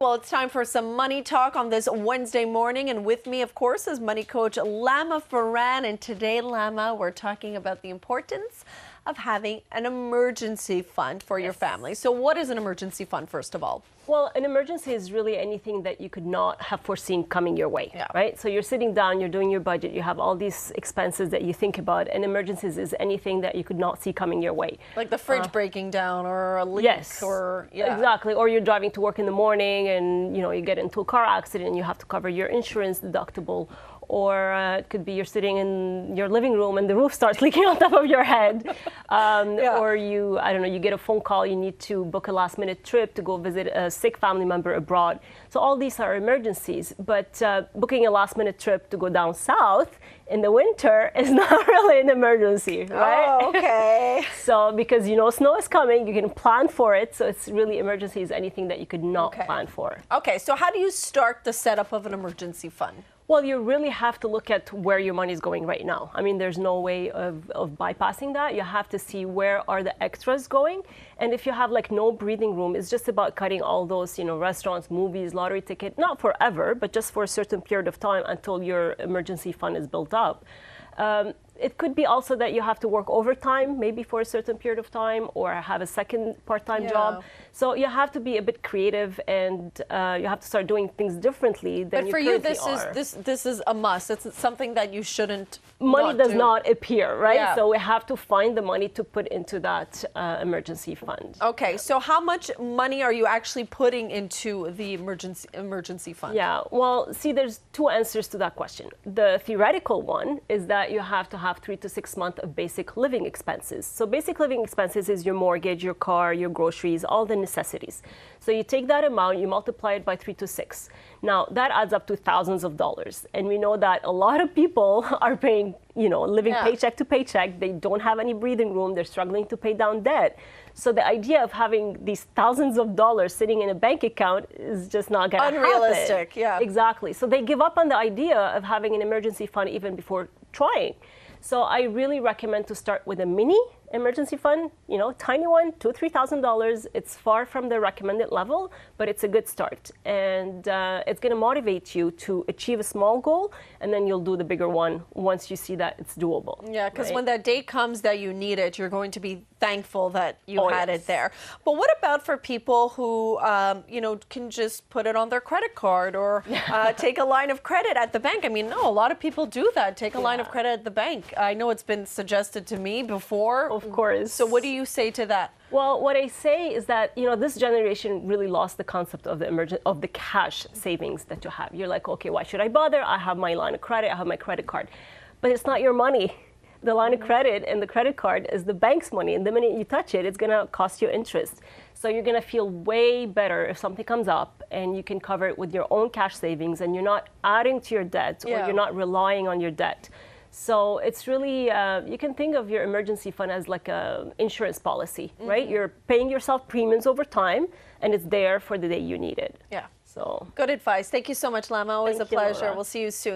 Well, it's time for some money talk on this Wednesday morning. And with me, of course, is Money Coach Lama Farran. And today, Lama, we're talking about the importance of having an emergency fund for your family. So what is an emergency fund, first of all? Well, an emergency is really anything that you could not have foreseen coming your way, right? So you're sitting down, you're doing your budget, you have all these expenses that you think about, and emergencies is anything that you could not see coming your way. Like the fridge breaking down or a leak. Yes, or exactly. Or you're driving to work in the morning and you get into a car accident and you have to cover your insurance deductible. Or it could be you're sitting in your living room and the roof starts leaking on top of your head. Or you get a phone call, you need to book a last minute trip to go visit a sick family member abroad. So all these are emergencies, but booking a last minute trip to go down south in the winter is not really an emergency, right? Oh, okay. So because snow is coming, you can plan for it. So it's really emergency is anything that you could not plan for. Okay, so how do you start the setup of an emergency fund? Well, you really have to look at where your money is going right now. I mean, there's no way of bypassing that. You have to see where are the extras going. And if you have no breathing room, it's just about cutting all those, restaurants, movies, lottery ticket, not forever, but just for a certain period of time until your emergency fund is built up. It could be also that you have to work overtime, maybe for a certain period of time, or have a second part-time job. So you have to be a bit creative, and you have to start doing things differently than you currently are. This is a must. It's something that you shouldn't. Money does not appear, right? Yeah. So we have to find the money to put into that emergency fund. Okay, so how much money are you actually putting into the emergency fund? Yeah, well, see, there's two answers to that question. The theoretical one is that you have to have 3 to 6 months of basic living expenses. So basic living expenses is your mortgage, your car, your groceries, all the necessities. So you take that amount, you multiply it by 3 to 6. Now that adds up to thousands of dollars. And we know that a lot of people are paying, living paycheck to paycheck. They don't have any breathing room. They're struggling to pay down debt. So the idea of having these thousands of dollars sitting in a bank account is just not going to happen. Unrealistic, yeah. Exactly. So they give up on the idea of having an emergency fund even before trying. So I really recommend to start with a mini emergency fund, tiny one, $2,000 to $3,000. It's far from the recommended level, but it's a good start. And it's going to motivate you to achieve a small goal, and then you'll do the bigger one once you see that it's doable. Yeah, because when that day comes that you need it, you're going to be thankful that you had it there. But what about for people who, can just put it on their credit card or take a line of credit at the bank? I mean, no, a lot of people do that. Take a line of credit at the bank. I know it's been suggested to me before. Of course. So what do you say to that? Well, what I say is that, this generation really lost the concept of the cash savings that you have. You're like, okay, why should I bother? I have my line of credit, I have my credit card. But it's not your money. The line of credit and the credit card is the bank's money. And the minute you touch it, it's going to cost you interest. So you're going to feel way better if something comes up and you can cover it with your own cash savings and you're not adding to your debt or you're not relying on your debt. So it's really, you can think of your emergency fund as like an insurance policy, right? You're paying yourself premiums over time, and it's there for the day you need it. Yeah. So good advice. Thank you so much, Lama. Always a pleasure. We'll see you soon.